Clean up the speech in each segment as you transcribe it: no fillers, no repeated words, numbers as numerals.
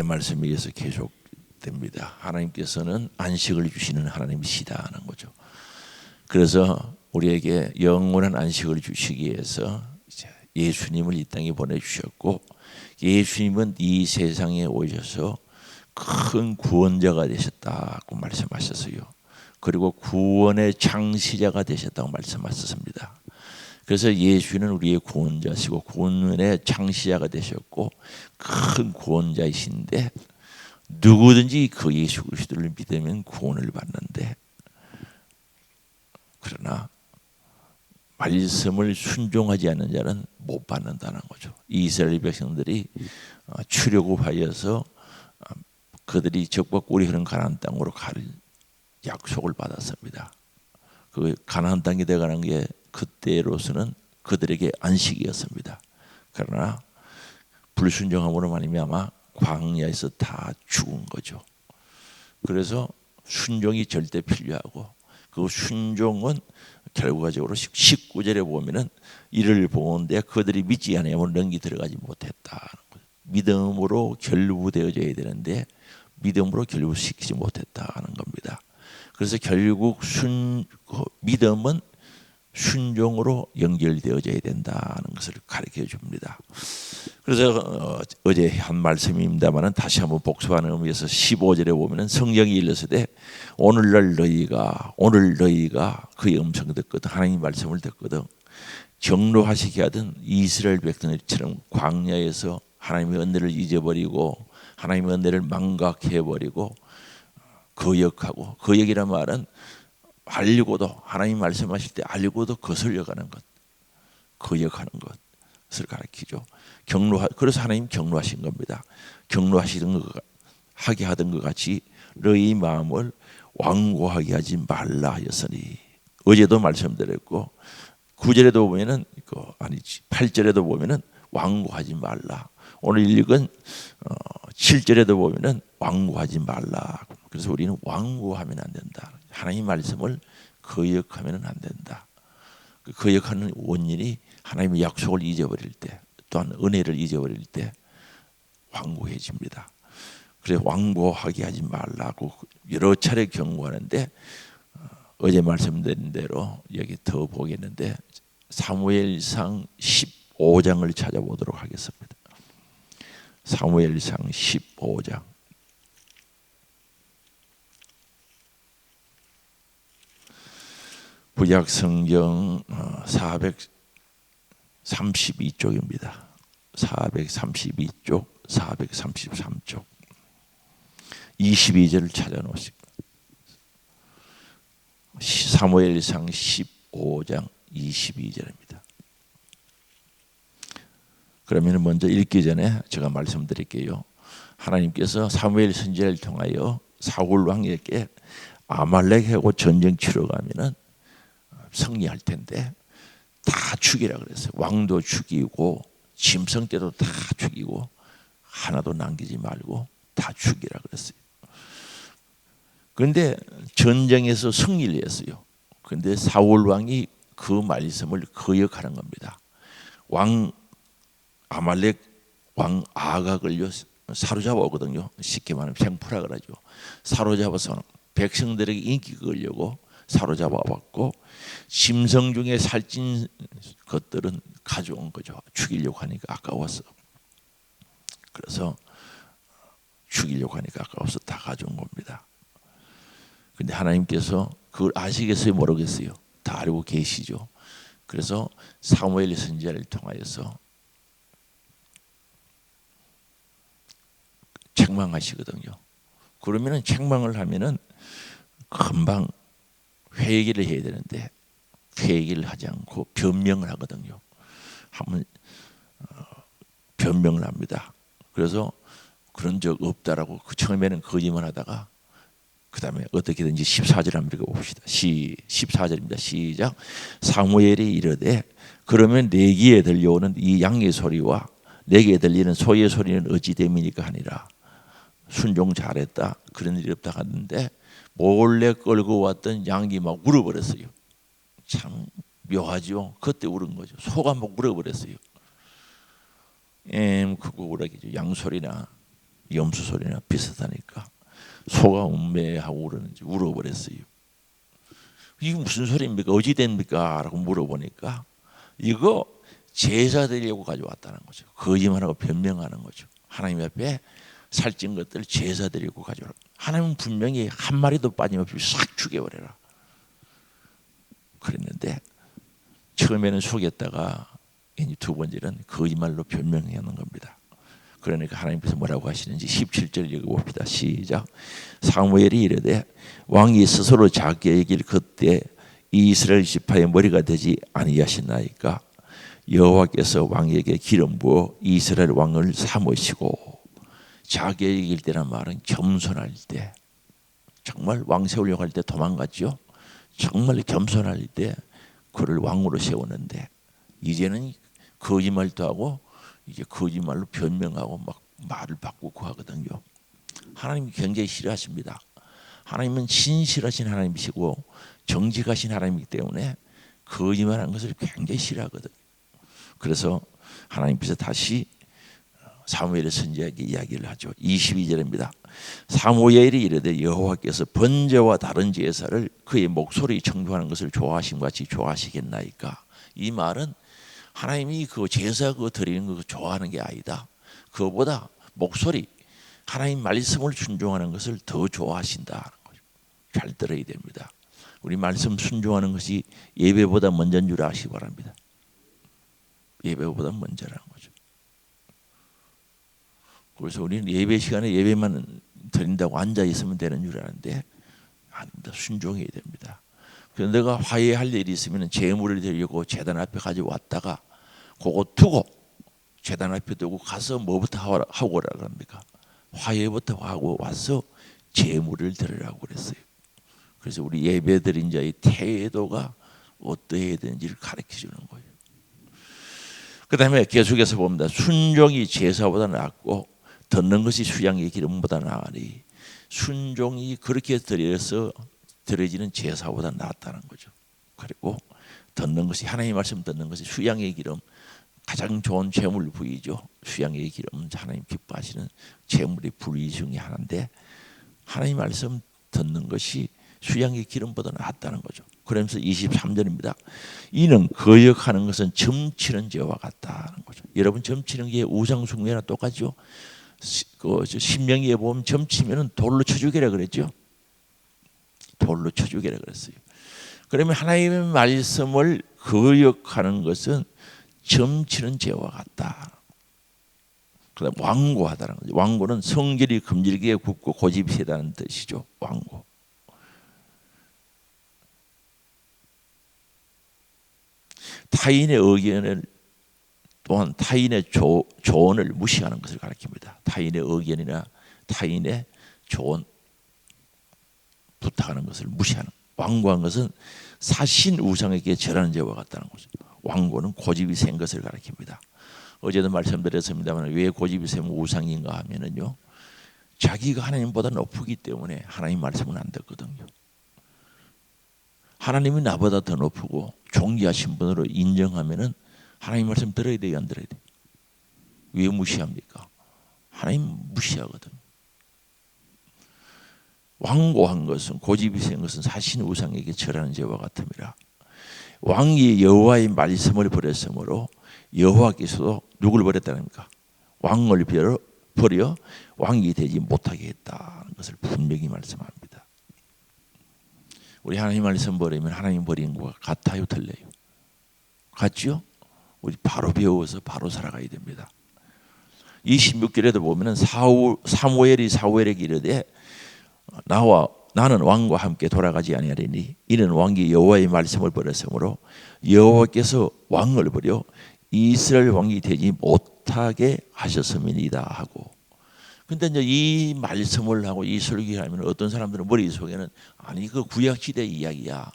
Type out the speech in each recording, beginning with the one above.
말씀에 의해서 계속됩니다. 하나님께서는 안식을 주시는 하나님이시다는 거죠. 그래서 우리에게 영원한 안식을 주시기 위해서 예수님을 이 땅에 보내주셨고, 예수님은 이 세상에 오셔서 큰 구원자가 되셨다고 말씀하셨어요. 그리고 구원의 창시자가 되셨다고 말씀하셨습니다. 그래서 예수는 우리의 구원자시고 구원의 창시자가 되셨고 큰 구원자이신데, 누구든지 그 예수 그리스도를 믿으면 구원을 받는데, 그러나 말씀을 순종하지 않는 자는 못 받는다는 거죠. 이스라엘 백성들이 출애굽하여서 그들이 적과 꿀이 흐르는 가나안 땅으로 갈 약속을 받았습니다. 그 가나안 땅이 되어가는 게 그때로서는 그들에게 안식이었습니다. 그러나 불순종함으로 말미암아 광야에서 다 죽은 거죠. 그래서 순종이 절대 필요하고, 그 순종은 결과적으로 19절에 보면은 이를 보는데 그들이 믿지 않으면 능히 들어가지 못했다. 믿음으로 결부되어져야 되는데 믿음으로 결부시키지 못했다는 겁니다. 그래서 결국 믿음은 순종으로 연결되어져야 된다는 것을 가르쳐 줍니다. 그래서 어제 한 말씀입니다만 다시 한번 복습하는 의미에서 15절에 보면 성경이 일렀으되 오늘 너희가 그의 음성을 듣거든, 하나님 말씀을 듣거든 경로하시게 하던 이스라엘 백성들처럼 광야에서 하나님의 은혜를 잊어버리고 하나님의 은혜를 망각해버리고 거역하고, 거역이란 말은 알고도 하나님 말씀하실 때 알고도 거슬려가는 것, 거역하는 것을 가르치죠. 그래서 하나님 경로하신 겁니다. 하게 하던 것 같이 너희 마음을 완고하게 하지 말라 하였으니, 어제도 말씀드렸고 9절에도 보면은 8절에도 보면은 완고하지 말라. 오늘 읽은 7절에도 보면은 완고하지 말라. 그래서 우리는 완고하면 안 된다. 하나님 말씀을 거역하면 안 된다. 거역하는 원인이 하나님의 약속을 잊어버릴 때, 또한 은혜를 잊어버릴 때 완고해집니다. 그래서 완고하게 하지 말라고 여러 차례 경고하는데, 어제 말씀드린 대로 여기 더 보겠는데 사무엘상 15장을 찾아보도록 하겠습니다. 사무엘상 15장. 구약성경 432쪽입니다. 432쪽, 433쪽 22절을 찾아놓으시고, 사무엘상 15장 22절입니다. 그러면 먼저 읽기 전에 제가 말씀드릴게요. 하나님께서 사무엘 선지자를 통하여 사울 왕에게 아말렉하고 전쟁 치러 가면은 승리할 텐데 다 죽이라 그랬어요. 왕도 죽이고 짐승떼도 다 죽이고 하나도 남기지 말고 다 죽이라 그랬어요. 그런데 전쟁에서 승리를 했어요. 그런데 사울 왕이 그 말씀을 거역하는 겁니다. 아말렉 왕 아각을 사로잡아 오거든요. 쉽게 말하면 생푸라 그러죠. 사로잡아서 백성들에게 인기가 끌려고 사로잡아 왔고, 짐승 중에 살찐 것들은 가져온 거죠. 죽이려고 하니까 아까워서. 그래서 죽이려고 하니까 아까워서 다 가져온 겁니다. 근데 하나님께서 그걸 아시겠어요? 모르겠어요? 다 알고 계시죠. 그래서 사무엘 선지자를 통하여서 책망하시거든요. 그러면은 책망을 하면은 금방 회개를 해야 되는데 회개를 하지 않고 변명을 하거든요. 한번 변명을 합니다. 그래서 그런 적 없다라고 처음에는 거짓말 하다가 그 다음에 어떻게든지 14절 한번 읽어봅시다. 14절입니다. 시작. 사무엘이 이르되 그러면 내 귀에 들려오는 이 양의 소리와 내게 들리는 소의 소리는 어찌 됨이니까 하니라. 순종 잘했다, 그런 일이 없다 하는데 몰래 끌고 왔던 양이 막 울어버렸어요. 참 묘하죠. 그때 울은 거죠. 소가 막 울어버렸어요. 그거 우라기죠. 양 소리나 염소 소리나 비슷하니까 소가 음매하고 그러는지 울어버렸어요. 이게 무슨 소리입니까? 어찌 됩니까? 라고 물어보니까 이거 제사 드리려고 가져왔다는 거죠. 거짓말하고 변명하는 거죠. 하나님 앞에 살찐 것들 제사 드리고 가져오라. 하나님은 분명히 한 마리도 빠짐없이 싹 죽여버려라 그랬는데, 처음에는 속였다가 두 번째는 거짓말로 변명하는 겁니다. 그러니까 하나님께서 뭐라고 하시는지 17절 읽어봅시다. 시작. 사무엘이 이르되 왕이 스스로 자기의 길 걷되 이스라엘 지파의 머리가 되지 아니하시나이까. 여호와께서 왕에게 기름 부어 이스라엘 왕을 삼으시고. 자기의 길 때란 말은 겸손할 때, 정말 왕 세우려고 할 때 도망갔죠. 정말 겸손할 때 그를 왕으로 세우는데, 이제는 거짓말도 하고 이제 거짓말로 변명하고 막 말을 바꾸고 하거든요. 하나님이 굉장히 싫어하십니다. 하나님은 신실하신 하나님이시고 정직하신 하나님이기 때문에 거짓말하는 것을 굉장히 싫어하거든요. 그래서 하나님께서 다시 사무엘의 선지자에게 이야기를 하죠. 22절입니다. 사무엘이 이르되 여호와께서 번제와 다른 제사를 그의 목소리 청중하는 것을 좋아하심 같이 좋아하시겠나이까. 이 말은 하나님이 그 제사 그거 드리는 거 좋아하는 게 아니다. 그거보다 목소리, 하나님 말씀을 순종하는 것을 더 좋아하신다는 거죠. 잘 들어야 됩니다. 우리 말씀 순종하는 것이 예배보다 먼저인 줄 아시기 바랍니다. 예배보다 먼저라는 거죠. 그래서 우리는 예배 시간에 예배만 드린다고 앉아 있으면 되는 줄 아는데 아닙니다. 순종해야 됩니다. 그래서 내가 화해할 일이 있으면 제물을 드리려고 제단 앞에 가져왔다가 그거 두고 제단 앞에 두고 가서 뭐부터 하고 오라고 합니까? 화해부터 하고 와서 제물을 드리라고 그랬어요. 그래서 우리 예배 드린 자의 태도가 어떠해야 되는지를 가르쳐 주는 거예요. 그 다음에 계속해서 봅니다. 순종이 제사보다 낫고 듣는 것이 수양의 기름보다 나으니, 순종이 그렇게 드려지는 제사보다 낫다는 거죠. 그리고 듣는 것이, 하나님의 말씀 듣는 것이 수양의 기름, 가장 좋은 제물 부위죠. 수양의 기름은 하나님 기뻐하시는 제물의 부위 중에 하나인데, 하나님 말씀 듣는 것이 수양의 기름보다 낫다는 거죠. 그러면서 23절입니다. 이는 거역하는 것은 점치는 죄와 같다는 거죠. 여러분, 점치는 게 우상 숭배나 똑같죠. 신명기에 보면 점치면은 돌로 쳐 죽이라 그랬죠. 돌로 쳐 죽이라 그랬어요. 그러면 하나님의 말씀을 거역하는 것은 점치는 죄와 같다. 그다음 완고하다는 거죠. 완고는 성질이 금질기에 굳고 고집이 세다는 뜻이죠. 완고. 타인의 의견을, 또한 타인의 조언을 무시하는 것을 가리킵니다. 타인의 의견이나 타인의 조언, 부탁하는 것을 무시하는. 완고한 것은 사신 우상에게 절하는 죄와 같다는 거죠. 완고는 고집이 센 것을 가리킵니다. 어제도 말씀드렸습니다만 왜 고집이 세면 우상인가 하면은요, 자기가 하나님보다 높기 때문에 하나님 말씀은 안 듣거든요. 하나님이 나보다 더 높고 존귀하신 분으로 인정하면은 하나님 말씀 들어야 돼요, 안 들어야 돼요? 왜 무시합니까? 하나님 무시하거든요. 완고한 것은, 고집이 센 것은 사신 우상에게 절하는 죄와 같음이라. 왕이 여호와의 말씀을 버렸으므로 여호와께서도 누구를 버렸다는 겁니까? 왕을 버려 왕이 되지 못하게 했다는 것을 분명히 말씀합니다. 우리 하나님 말씀 버리면 하나님 버린 것 같아요, 틀려요? 같죠? 우리 바로 배워서 바로 살아가야 됩니다. 이 16절에도 보면은 사무엘에게 이르되 나는 왕과 함께 돌아가지 아니하리니 이는 왕이 여호와의 말씀을 버렸으므로 여호와께서 왕을 버려 이스라엘 왕이 되지 못하게 하셨음이니이다 하고. 근데 이제 이 말씀을 하고 이 설교를 하면 어떤 사람들은 머릿속에는 아니 그 구약시대 이야기야.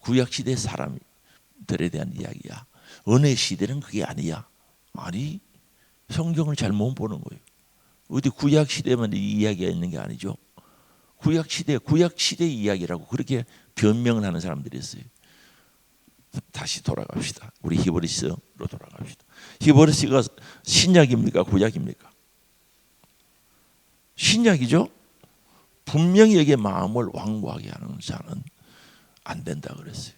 구약시대 사람들에 대한 이야기야. 은혜 시대는 그게 아니야. 아니, 성경을 잘못 보는 거예요. 어디 구약시대만 이 이야기가 있는 게 아니죠. 구약시대 이야기라고 그렇게 변명을 하는 사람들이 있어요. 다시 돌아갑시다. 우리 히브리서로 돌아갑시다. 히브리서가 신약입니까? 구약입니까? 신약이죠. 분명히 여기에 마음을 완고하게 하는 자는 안 된다 그랬어요.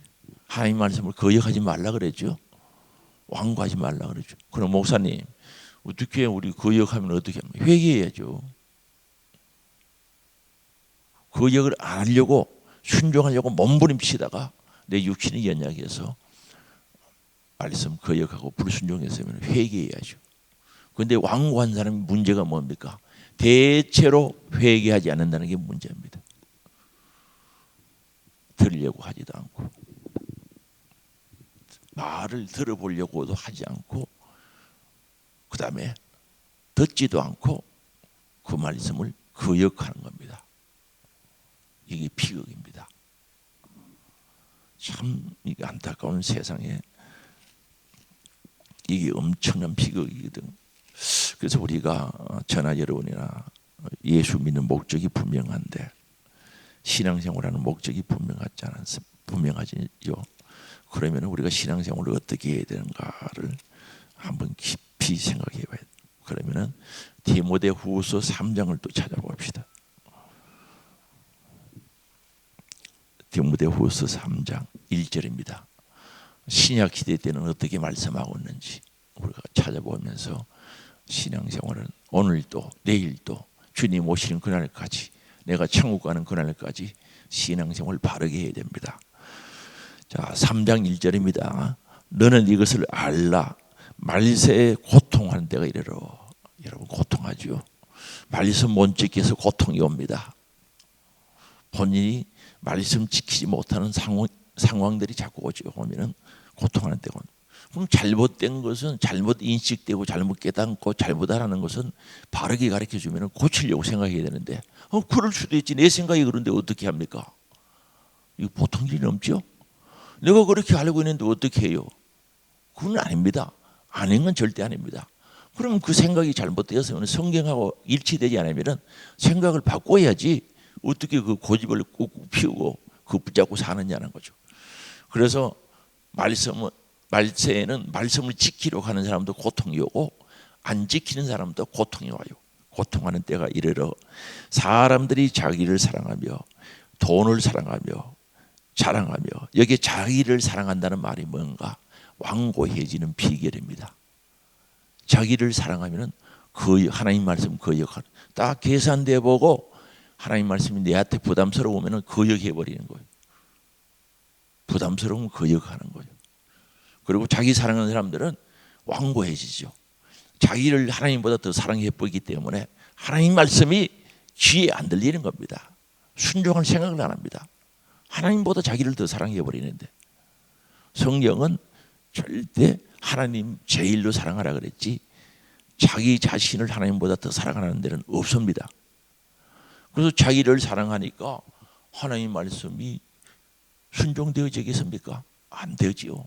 하나님 말씀을 거역하지 말라 그랬죠. 완고하지 말라 그랬죠. 그럼 목사님 어떻게 우리 거역하면 어떻게 합니까? 회개해야죠. 거역을 안 하려고 순종하려고 몸부림치다가 내 육신이 연약해서 말씀 거역하고 불순종했으면 회개해야죠. 그런데 완고한 사람의 문제가 뭡니까? 대체로 회개하지 않는다는 게 문제입니다. 들으려고 하지도 않고 말을 들어보려고도 하지 않고 그 다음에 듣지도 않고 그 말씀을 거역하는 겁니다. 이게 비극입니다. 참 이게 안타까운 세상에 이게 엄청난 비극이거든. 그래서 우리가 저나 여러분이나 예수 믿는 목적이 분명한데 신앙생활하는 목적이 분명하지요. 그러면 우리가 신앙생활을 어떻게 해야 되는가를 한번 깊이 생각해 봐야 돼요. 그러면은 디모데후서 3장을 또 찾아봅시다. 디모데후서 3장 1절입니다. 신약 시대 때는 어떻게 말씀하고 있는지 우리가 찾아보면서 신앙생활은 오늘도 내일도 주님 오시는 그날까지 내가 천국 가는 그날까지 신앙생활을 바르게 해야 됩니다. 자, 3장 1절입니다. 너는 이것을 알라. 말세에 고통하는 때가 이르러. 여러분 고통하죠. 말씀 못 지켜서 고통이 옵니다. 본인이 말씀 지키지 못하는 상황들이 자꾸 오면은 고통하는 때가 옵니다. 그럼 잘못된 것은 잘못 인식되고 잘못 깨닫고 잘못하라는 것은 바르게 가르쳐주면 고치려고 생각해야 되는데 그럴 수도 있지. 내 생각이 그런데 어떻게 합니까? 이거 보통 일이 넘죠. 내가 그렇게 알고 있는데 어떻게 해요? 그건 아닙니다. 아닌 건 절대 아닙니다. 그러면 그 생각이 잘못되어서 성경하고 일치되지 않으면 생각을 바꿔야지 어떻게 그 고집을 꾹꾹 피우고 그 붙잡고 사느냐는 거죠. 그래서 말세에는 말씀을 지키려고 하는 사람도 고통이 오고 안 지키는 사람도 고통이 와요. 고통하는 때가 이르러 사람들이 자기를 사랑하며 돈을 사랑하며 자랑하며 여기에 자기를 사랑한다는 말이 뭔가 완고해지는 비결입니다. 자기를 사랑하면 하나님 말씀 거역하는 딱 계산돼 보고 하나님 말씀이 내한테 부담스러우면 거역해 버리는 거예요. 부담스러우면 거역하는 거예요. 그리고 자기 사랑하는 사람들은 완고해지죠. 자기를 하나님보다 더 사랑해 보이기 때문에 하나님 말씀이 귀에 안 들리는 겁니다. 순종할 생각을 안 합니다. 하나님보다 자기를 더 사랑해 버리는데 성경은 절대 하나님 제일로 사랑하라 그랬지 자기 자신을 하나님보다 더 사랑하는 데는 없습니다. 그래서 자기를 사랑하니까 하나님 말씀이 순종되어지겠습니까? 안 되지요.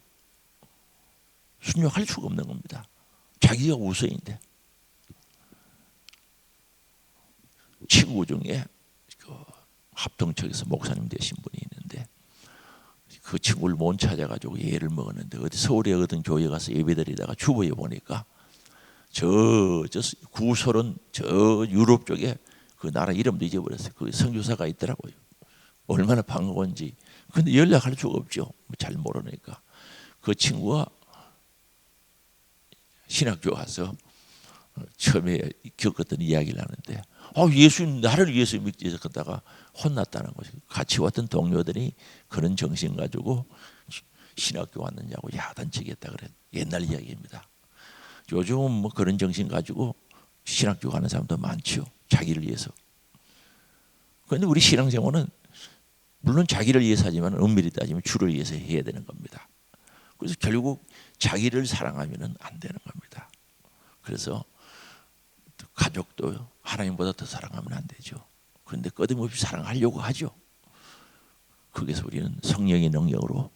순종할 수가 없는 겁니다. 자기가 우선인데. 친구 중에 그 합동측에서 목사님 되신 분이 있는데 그 친구를 못 찾아가지고 예를 먹었는데 어디 서울에 어떤 교회 가서 예배드리다가 주보에 보니까 저 구솔은 저 유럽 쪽에 그 나라 이름도 잊어버렸어요. 그 선교사가 있더라고요. 얼마나 반가운지. 근데 연락할 수가 없죠. 잘 모르니까. 그 친구가 신학교 가서 처음에 겪었던 이야기를 하는데 예수님 나를 위해서 믿기 위해서 걷다가 혼났다는 거죠. 같이 왔던 동료들이 그런 정신 가지고 신학교 왔느냐고 야단치겠다 그래. 옛날 이야기입니다. 요즘은 뭐 그런 정신 가지고 신학교 가는 사람도 많죠. 자기를 위해서. 그런데 우리 신앙생활은 물론 자기를 위해서 하지만 엄밀히 따지면 주를 위해서 해야 되는 겁니다. 그래서 결국 자기를 사랑하면 안 되는 겁니다. 그래서 가족도 하나님보다 더 사랑하면 안 되죠. 그런데 끊임없이 사랑하려고 하죠. 거기서 우리는 성령의 능력으로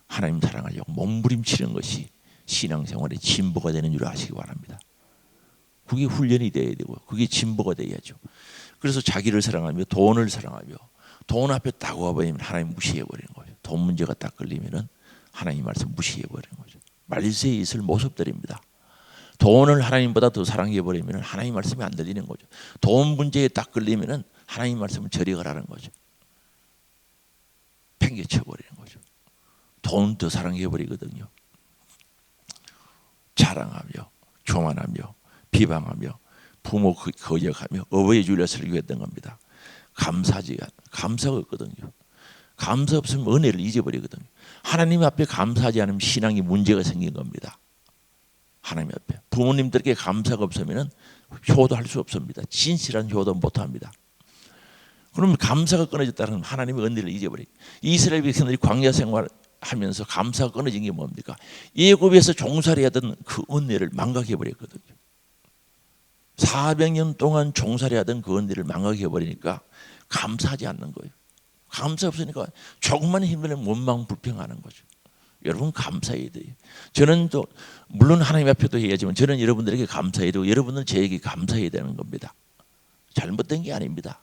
하나님 사랑하려고 몸부림치는 것이 신앙생활의 진보가 되는 줄 아시기 바랍니다. 그게 훈련이 돼야 되고 그게 진보가 돼야죠. 그래서 자기를 사랑하며 돈을 사랑하며 돈 앞에 딱 와버리면 하나님 무시해버리는 거예요. 돈 문제가 딱 걸리면 하나님 말씀 무시해버리는 거죠. 말세에 있을 모습들입니다. 돈을 하나님보다 더 사랑해 버리면 하나님 말씀이 안 들리는 거죠. 돈 문제에 딱 걸리면은 하나님 말씀을 저리가라는 거죠. 팽개쳐 버리는 거죠. 돈 더 사랑해 버리거든요. 자랑하며 교만하며 비방하며 부모 거역하며 어버이 줄여 설교했던 겁니다. 감사가 없거든요. 감사 없으면 은혜를 잊어버리거든요. 하나님 앞에 감사하지 않으면 신앙이 문제가 생긴 겁니다. 하나님 앞에 부모님들께 감사가 없으면 효도할 수 없습니다. 진실한 효도 못합니다. 그러면 감사가 끊어졌다는 하나님의 은혜를 잊어버리고, 이스라엘 백성들이 광야 생활하면서 감사가 끊어진 게 뭡니까? 애굽에서 종살이 하던 그 은혜를 망각해 버렸거든요. 400년 동안 종살이 하던 그 은혜를 망각해 버리니까 감사하지 않는 거예요. 감사 없으니까 조금만 힘들면 원망 불평하는 거죠. 여러분 감사해야 돼요. 저는 또 물론 하나님 앞에도 해야지만 저는 여러분들에게 감사해야 되고 여러분은 저에게 감사해야 되는 겁니다. 잘못된 게 아닙니다.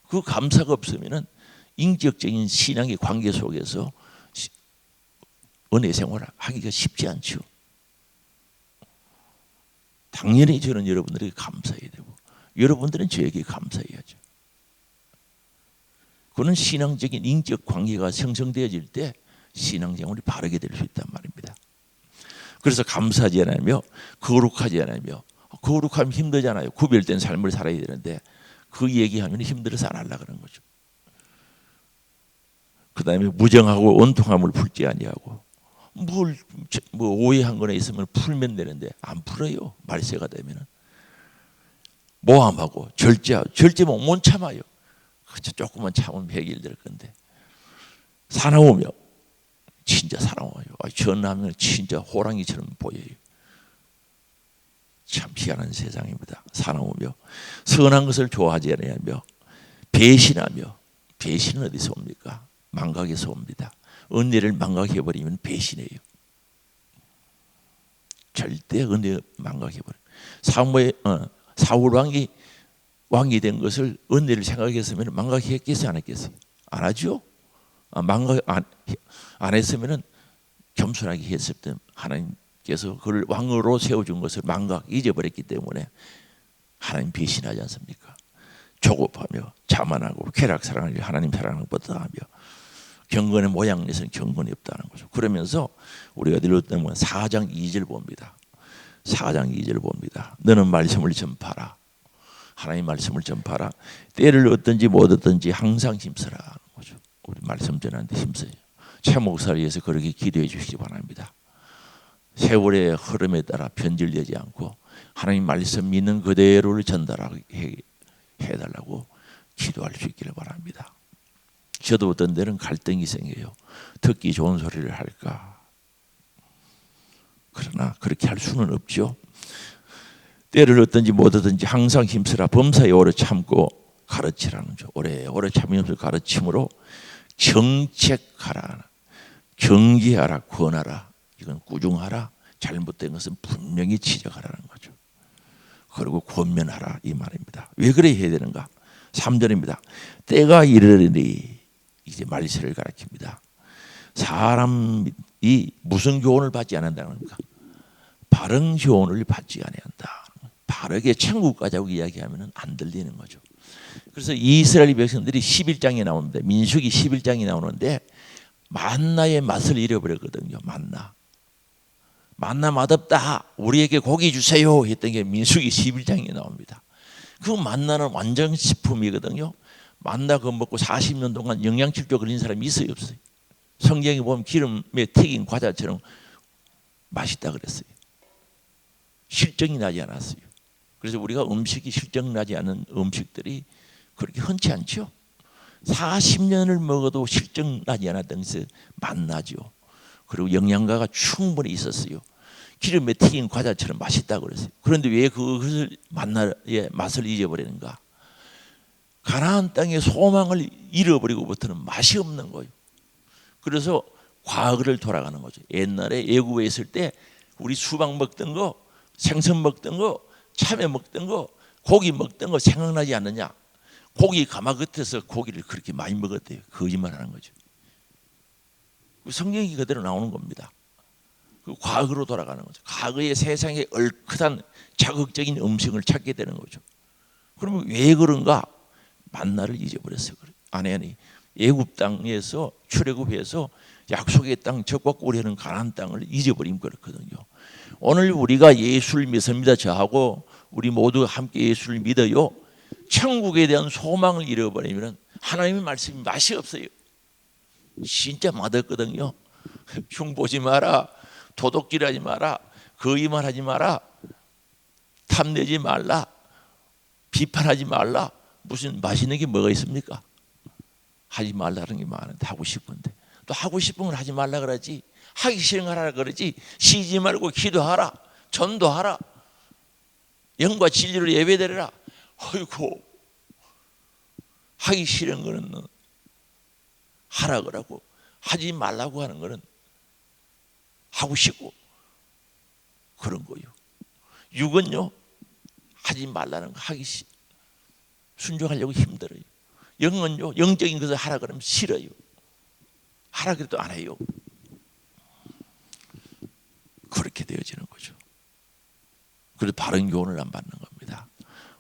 그 감사가 없으면은 인격적인 신앙의 관계 속에서 은혜 생활을 하기가 쉽지 않죠. 당연히 저는 여러분들에게 감사해야 되고 여러분들은 저에게 감사해야죠. 그는 신앙적인 인격 관계가 형성되어질 때 신앙생활이 바르게 될 수 있단 말입니다. 그래서 감사하지 않으며 거룩하지 않으며, 거룩하면 힘들잖아요. 구별된 삶을 살아야 되는데 그 얘기하면 힘들어서 안 하려고 그러는 거죠. 그 다음에 무정하고 온통함을 풀지 아니하고, 뭐 오해한 거나 있으면 풀면 되는데 안 풀어요. 말세가 되면은 모함하고 절제하고 못 참아요. 조금만 참으면 해결될 건데, 사나우며 진짜 사나워요. 전하면 진짜 호랑이처럼 보여요. 참 희한한 세상입니다. 사나우며 선한 것을 좋아하지 아니하며 배신하며, 배신은 어디서 옵니까? 망각에서 옵니다. 은혜를 망각해 버리면 배신해요. 절대 은혜 망각해 버려요. 사울 왕이 된 것을 은혜를 생각했으면 망각했겠어요, 안 했겠어요? 안 하죠. 망각 안 했으면은 겸손하게 했을 때 하나님께서 그를 왕으로 세워준 것을 잊어버렸기 때문에 하나님 배신하지 않습니까? 조급하며 자만하고 쾌락 사랑을 하나님 사랑을 뻗어하며 경건의 모양에서는 경건이 없다는 거죠. 그러면서 우리가 어디로 때문에 4장 2절 봅니다. 4장 2절 봅니다. 너는 말씀을 전파라. 하나님 말씀을 전파라. 때를 얻든지 못 얻든지 항상 힘쓰라 하는 거죠. 우리 말씀 전하는데 힘써요. 최 목사를 위해서 그렇게 기도해 주시기 바랍니다. 세월의 흐름에 따라 변질되지 않고 하나님 말씀 믿는 그대로를 전달하게 해달라고 기도할 수 있기를 바랍니다. 저도 어떤 데는 갈등이 생겨요. 듣기 좋은 소리를 할까? 그러나 그렇게 할 수는 없죠. 때를 얻든지 못 얻든지 항상 힘쓰라. 범사에 오래 참고 가르치라는 거죠. 오래 참으면서 가르침으로 정책하라. 경계하라. 권하라. 이건 꾸중하라. 잘못된 것은 분명히 지적하라는 거죠. 그리고 권면하라 이 말입니다. 왜 그래 해야 되는가? 3절입니다. 때가 이르리니, 이제 말세를 가리킵니다. 사람이 무슨 교훈을 받지 않는다는 겁니까? 바른 교훈을 받지 아니한다. 바르게 천국 가자고 이야기하면 안 들리는 거죠. 그래서 이스라엘 백성들이 11장에 나옵니다. 민수기 11장이 나오는데 만나의 맛을 잃어버렸거든요. 만나 맛없다. 우리에게 고기 주세요 했던 게 민수기 11장에 나옵니다. 그 만나는 완전 식품이거든요. 만나 그거 먹고 40년 동안 영양실조 걸린 사람이 있어요, 없어요? 성경에 보면 기름에 튀긴 과자처럼 맛있다 그랬어요. 실정이 나지 않았어요. 그래서 우리가 음식이 실정 나지 않은 음식들이 그렇게 흔치 않죠. 40년을 먹어도 실정 나지 않았던 것이 만나죠. 그리고 영양가가 충분히 있었어요. 기름에 튀긴 과자처럼 맛있다고 그랬어요. 그런데 왜 그것을 만나의 맛을 잊어버리는가? 가나안 땅의 소망을 잃어버리고부터는 맛이 없는 거예요. 그래서 과거를 돌아가는 거죠. 옛날에 애굽에 있을 때 우리 수박 먹던 거, 생선 먹던 거, 참외 먹던 거, 고기 먹던 거 생각나지 않느냐? 고기 가마 겉에서 고기를 그렇게 많이 먹었대요. 거짓말하는 거죠. 성경이 그대로 나오는 겁니다. 그 과거로 돌아가는 거죠. 과거의 세상의 얼큰한 자극적인 음식을 찾게 되는 거죠. 그러면 왜 그런가? 만나를 잊어버렸어요. 아내니 애굽 땅에서 출애굽해서 약속의 땅 적과 꿀이는 가나안 땅을 잊어버린 거거든요. 오늘 우리가 예수를 믿습니다. 저하고 우리 모두 함께 예수를 믿어요. 천국에 대한 소망을 잃어버리면 하나님의 말씀이 맛이 없어요. 진짜 맛없거든요. 흉보지 마라, 도둑질하지 마라, 거짓말 하지 마라, 탐내지 말라, 비판하지 말라. 무슨 맛있는 게 뭐가 있습니까? 하지 말라는 게 많은데 하고 싶은데 또 하고 싶은 걸 하지 말라 그러지, 하기 싫은 걸 하라 그러지. 쉬지 말고 기도하라, 전도하라, 영과 진리로 예배드려라. 어이구, 하기 싫은 거는 하라 그러고 하지 말라고 하는 거는 하고 싶고 그런 거요. 육은요 하지 말라는 거 하기 순종하려고 힘들어요. 영은요 영적인 것을 하라 그러면 싫어요. 하라 그래도 안 해요. 그렇게 되어지는 거죠. 그래서 바른 교훈을 안 받는 겁니다.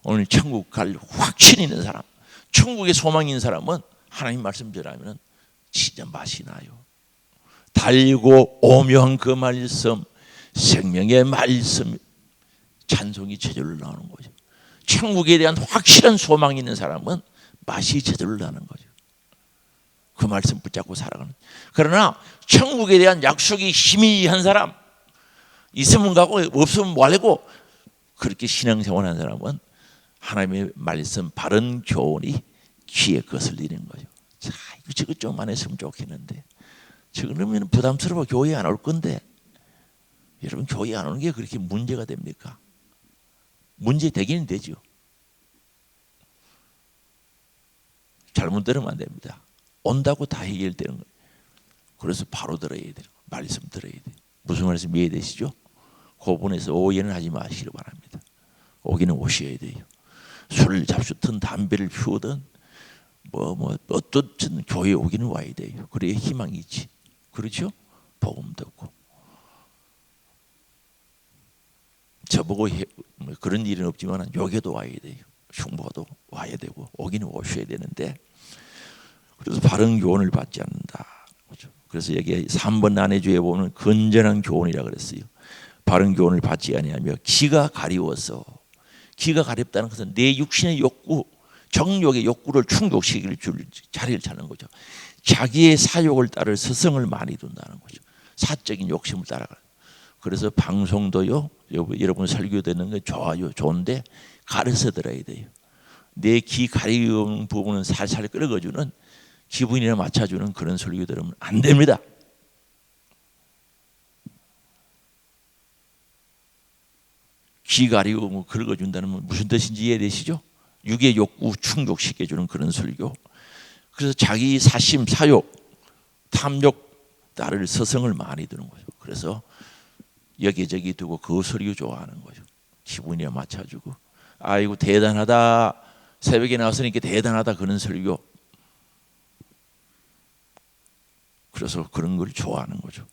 오늘 천국 갈 확신이 있는 사람, 천국의 소망이 있는 사람은 하나님 말씀 전하면 진짜 맛이 나요. 달고 오묘한 그 말씀, 생명의 말씀, 찬송이 저절로 나오는 거죠. 천국에 대한 확실한 소망이 있는 사람은 맛이 저절로 나는 거죠. 그 말씀 붙잡고 살아가는. 그러나 천국에 대한 약속이 희미한 사람, 있으면 가고 없으면 말고 그렇게 신앙생활하는 사람은 하나님의 말씀 바른 교훈이 귀에 거슬리는 거죠. 자, 이거 좀 안 했으면 좋겠는데, 그러면 부담스러워 교회 안 올 건데. 여러분, 교회 안 오는 게 그렇게 문제가 됩니까? 문제 되기는 되죠. 잘못 들으면 안 됩니다. 온다고 다 해결되는 거예요. 그래서 바로 들어야 돼요. 말씀 들어야 돼요. 무슨 말씀 이해되시죠? 고분에서 오해는 하지 마시기 바랍니다. 오기는 오셔야 돼요. 술을 잡수든 담배를 피우든 어떻든 교회에 오기는 와야 돼요. 그래야 희망이 있지. 그렇죠? 복음 듣고. 저보고 그런 일은 없지만 여기도 와야 돼요. 흉보도 와야 되고 오기는 오셔야 되는데, 그래서 바른 교훈을 받지 않는다. 그렇죠? 그래서 여기 3번 난해주에 보면 건전한 교훈이라 그랬어요. 바른 교훈을 받지 아니하며 기가 가리워서, 기가 가렵다는 것은 내 육신의 욕구, 정욕의 욕구를 충족시킬 자리를 찾는 거죠. 자기의 사욕을 따를 스승을 많이 둔다는 거죠. 사적인 욕심을 따라가는. 그래서 방송도요, 여러분 설교 듣는 게 좋아요, 좋은데 가려서 들어야 돼요. 내 귀 가리운 부분은 살살 끌어주는, 기분이나 맞춰주는 그런 설교 들으면 안 됩니다. 귀 가리고 긁어준다는 무슨 뜻인지 이해되시죠? 육의 욕구 충족시켜주는 그런 설교. 그래서 자기 사심, 사욕, 탐욕 따를 서성을 많이 두는 거죠. 그래서 여기저기 두고 그 설교 좋아하는 거죠. 기분이나 맞춰주고, 아이고 대단하다, 새벽에 나왔으니까 대단하다, 그런 설교. 그래서 그런 걸 좋아하는 거죠.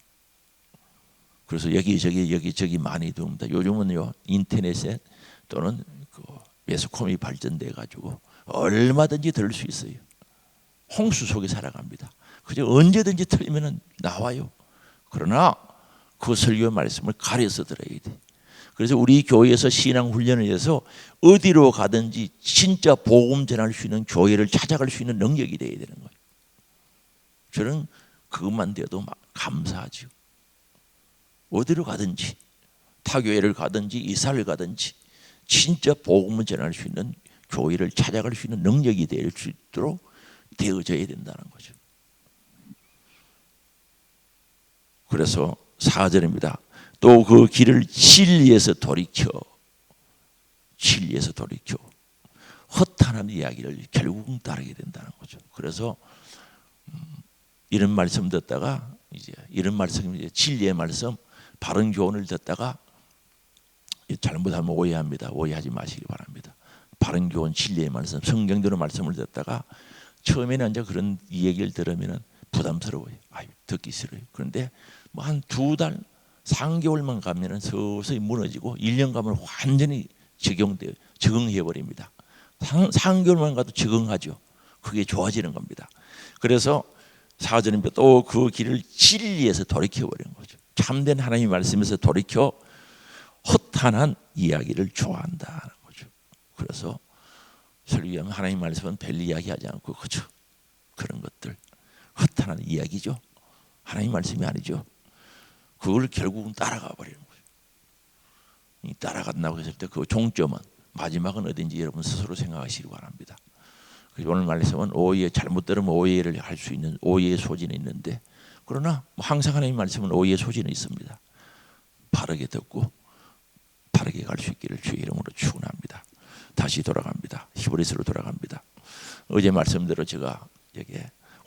그래서 여기저기 많이 둡니다. 요즘은요 인터넷에 또는 매스컴이 발전돼 가지고 얼마든지 들을 수 있어요. 홍수 속에 살아갑니다. 그저 언제든지 틀리면 나와요. 그러나 그 설교 말씀을 가려서 들어야 돼. 그래서 우리 교회에서 신앙 훈련을 해서 어디로 가든지 진짜 복음 전할 수 있는 교회를 찾아갈 수 있는 능력이 돼야 되는 거예요. 저는 그것만 돼도 감사하죠. 어디로 가든지, 타교회를 가든지 이사를 가든지 진짜 복음을 전할 수 있는 교회를 찾아갈 수 있는 능력이 될 수 있도록 되어져야 된다는 거죠. 그래서 4절입니다. 또 그 길을 진리에서 돌이켜 허탄한 이야기를 결국은 따르게 된다는 거죠. 그래서 이런 말씀 듣다가 이런 말씀, 진리의 말씀, 바른 교훈을 듣다가 잘못하면 오해합니다. 오해하지 마시기 바랍니다. 바른 교훈, 진리의 말씀, 성경대로 말씀을 듣다가 처음에는 이제 그런 이 얘기를 들으면 부담스러워요. 듣기 싫어요. 그런데 뭐 한 2달, 3개월만 가면은 서서히 무너지고 1년 가면 완전히 적응해 버립니다. 3개월만 가도 적응하죠. 그게 좋아지는 겁니다. 그래서 사도행전 또 그 길을 진리에서 돌이켜 버린 거죠. 참된 하나님의 말씀에서 돌이켜 허탄한 이야기를 좋아한다는 거죠. 그래서 설교하면 하나님 말씀은 별 이야기하지 않고 그죠. 그런 것들 허탄한 이야기죠. 하나님 말씀이 아니죠. 그걸 결국은 따라가 버리는 거죠. 따라간다고 했을 때 그 종점은 마지막은 어딘지 여러분 스스로 생각하시기 바랍니다. 그래서 오늘 말씀은 오해, 잘못 들으면 오해를 할 수 있는 오해의 소지는 있는데, 그러나 항상 하나님 말씀은 오해의 소지는 있습니다. 바르게 듣고 바르게 갈 수 있기를 주의 이름으로 축원합니다. 다시 돌아갑니다. 히브리서로 돌아갑니다. 어제 말씀대로 제가 여기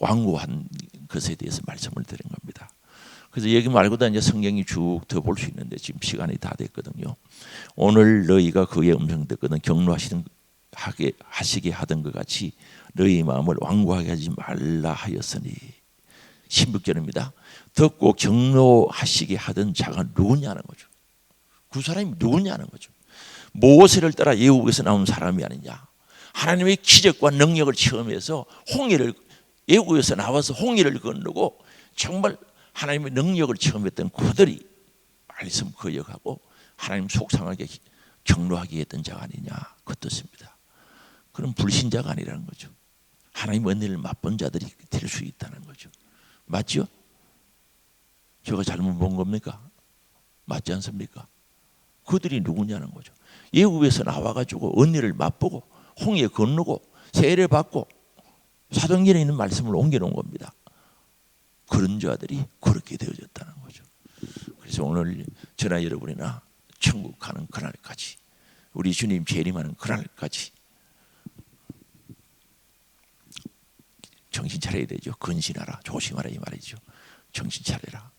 완고한 것에 대해서 말씀을 드린 겁니다. 그래서 여기 말고도 이제 성경이 쭉 더 볼 수 있는데 지금 시간이 다 됐거든요. 오늘 너희가 그의 음성 듣거든 하시게 하던 것 같이 너희 마음을 완고하게 하지 말라 하였으니. 16절입니다. 듣고 경노하시게 하던 자가 누구냐는 거죠. 그 사람이 누구냐는 거죠. 모세를 따라 애국에서 나온 사람이 아니냐. 하나님의 기적과 능력을 체험해서 홍해를 애국에서 나와서 홍해를 건너고 정말 하나님의 능력을 체험했던 그들이 말씀 거역하고 하나님 속상하게 경노하게 했던 자가 아니냐 그 뜻입니다. 그럼 불신자가 아니라는 거죠. 하나님 은혜를 맛본 자들이 될 수 있다는 거죠. 맞죠? 제가 잘못 본 겁니까? 맞지 않습니까? 그들이 누구냐는 거죠. 애국에서 나와가지고 은혜를 맛보고 홍해 건너고 세례를 받고 사도행전에 있는 말씀을 옮겨놓은 겁니다. 그런 자들이 그렇게 되어졌다는 거죠. 그래서 오늘 저나 여러분이나 천국 가는 그날까지, 우리 주님 재림하는 그날까지 정신 차려야 되죠. 근신하라, 조심하라 이 말이죠. 정신 차려라.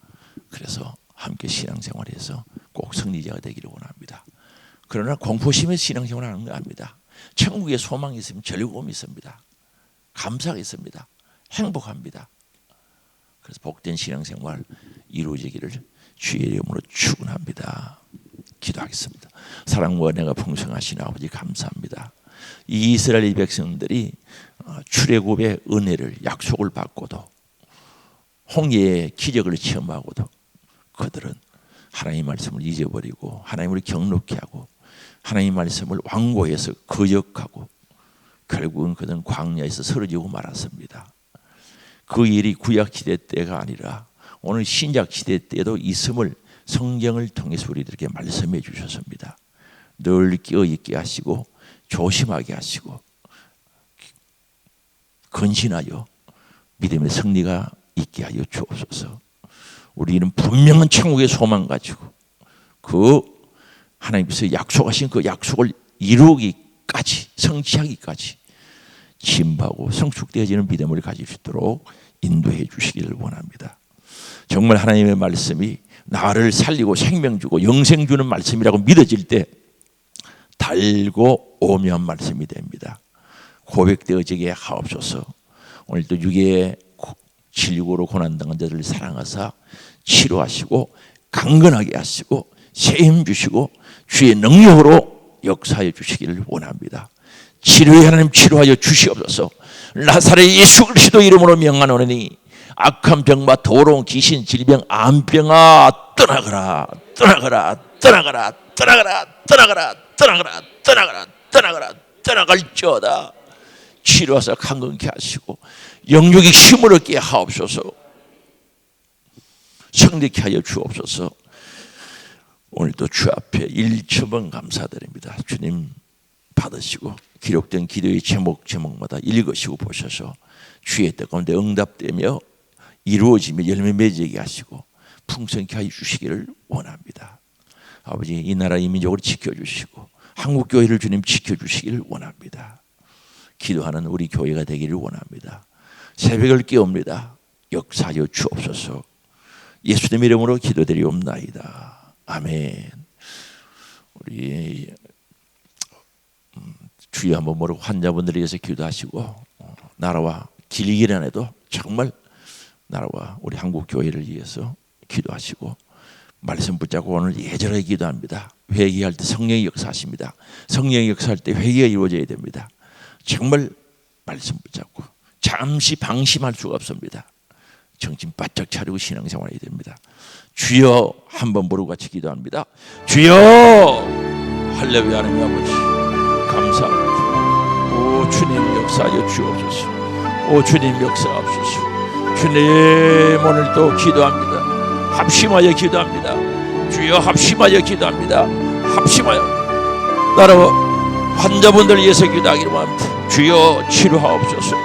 그래서 함께 신앙생활해서 꼭 승리자가 되기를 원합니다. 그러나 공포심에 신앙생활하는 거 아닙니다. 천국에 소망이 있으면 즐거움이 있습니다. 감사가 있습니다. 행복합니다. 그래서 복된 신앙생활 이루어지기를 주의 이름으로 축원합니다. 기도하겠습니다. 사랑과 은혜가 풍성하신 아버지 감사합니다. 이 이스라엘 백성들이 출애굽의 은혜를 약속을 받고도 홍해의 기적을 체험하고도 그들은 하나님의 말씀을 잊어버리고 하나님을 경롭게 하고 하나님의 말씀을 완고해서 거역하고 결국은 그들은 광야에서 쓰러지고 말았습니다. 그 일이 구약시대 때가 아니라 오늘 신약시대 때도 있음을 성경을 통해서 우리들에게 말씀해 주셨습니다. 늘 깨어있게 하시고 조심하게 하시고 근신하여 믿음의 승리가 있게 하여 주옵소서. 우리는 분명한 천국의 소망 가지고 그 하나님께서 약속하신 그 약속을 이루기까지 성취하기까지 진보하고 성숙되어지는 믿음을 가질 수 있도록 인도해 주시기를 원합니다. 정말 하나님의 말씀이 나를 살리고 생명 주고 영생 주는 말씀이라고 믿어질 때 달고 오묘한 말씀이 됩니다. 고백되어지게 하옵소서. 오늘도 육의 질고로 고난당한 자들을 사랑하사 치료하시고 강건하게 하시고 세힘 주시고 주의 능력으로 역사해 주시기를 원합니다. 치료의 하나님 치료하여 주시옵소서. 나사렛 예수 그리스도 이름으로 명하노니 악한 병과 더러운 귀신 질병 암병아 떠나가라 떠나가라 떠나가라 떠나가라 떠나가라 떠나가라 떠나가라 떠나가라 떠나갈지어다. 치료하사 강건케 하시고 영육이 힘을 얻게 하옵소서. 성립케 하여 주옵소서. 오늘도 주 앞에 일처번 감사드립니다. 주님 받으시고 기록된 기도의 제목마다 읽으시고 보셔서 주의 뜻 가운데 응답되며 이루어지며 열매 맺게 하시고 풍성케 하여 주시기를 원합니다. 아버지 이 나라 이 민족을 지켜주시고 한국교회를 주님 지켜주시기를 원합니다. 기도하는 우리 교회가 되기를 원합니다. 새벽을 깨웁니다. 역사하여 주옵소서. 예수님 이름으로 기도드리옵나이다. 아멘. 우리 주여 한번 모르고 환자분들을 위해서 기도하시고 나라와 길기란에도 정말 나라와 우리 한국 교회를 위해서 기도하시고 말씀 붙잡고 오늘 예절하게 기도합니다. 회개할 때 성령이 역사하십니다. 성령이 역사할 때 회개가 이루어져야 됩니다. 정말 말씀 붙잡고 잠시 방심할 수가 없습니다. 정신 바짝 차리고 신앙생활 해야 됩니다. 주여 한번 부르고 같이 기도합니다. 주여 할렐루야. 하나님 아버지 감사합니다. 오 주님 역사하여 주옵소서. 오 주님 역사하옵소서. 주님 오늘 또 기도합니다. 합심하여 기도합니다. 주여 합심하여 기도합니다. 합심하여 나로 환자분들 위해서 기도하기를 원합니다. 주여 치료하옵소서.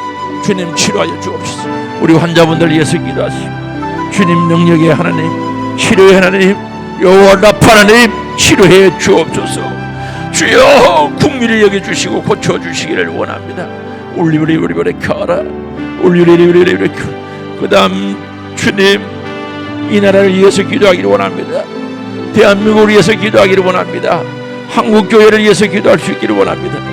주님 치료하여 주옵소서. 우리 환자분들 위해서 기도하시오. 주님 능력의 하나님, 치료의 하나님, 여호와 라파 하나님 치료해 주옵소서. 주여 국민을 여겨주시고 고쳐주시기를 원합니다. 울리브리브리브리 카라 울리브리브리브리 그 다음 주님 이 나라를 위해서 기도하기를 원합니다. 대한민국을 위해서 기도하기를 원합니다. 한국교회를 위해서 기도할 수 있기를 원합니다.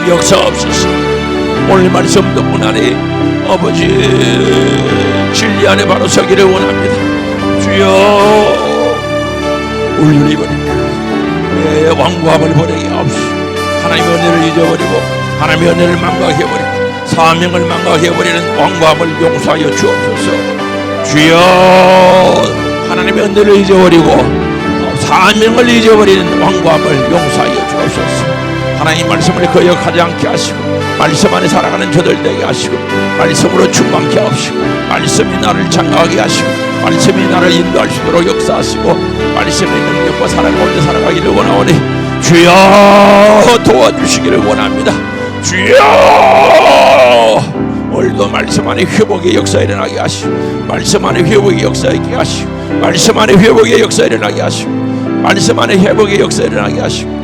역사옵소서. 오늘 말씀 듣고 나니 아버지 진리 안에 바로 서기를 원합니다. 주여 울리버리까 내 왕구함을 버리게 하옵시오. 하나님의 은혜를 잊어버리고 하나님의 은혜를 망각해버리고 사명을 망각해버리는 왕구함을 용서하여 주옵소서. 주여 하나님의 은혜를 잊어버리고 사명을 잊어버리는 왕구함을 용서하여 주옵소서. 하나님 말씀을 거역하지 않게 하시고 말씀 안에 살아가는 저들 되게 하시고 말씀으로 충만케 하시고 말씀이 나를 장가하게 하시고 말씀이 나를 인도할 수 있도록 역사하시고 말씀의 능력과 사랑 가운데 살아가기를 원하오니 주여 도와주시기를 원합니다. 주여 오늘도 말씀 안에 회복의 역사 일어나게 하시고 말씀 안에 회복의 역사 있게 하시고 말씀 안에 회복의 역사 일어나게 하시고 말씀 안에 회복의 역사 일어나게 하시고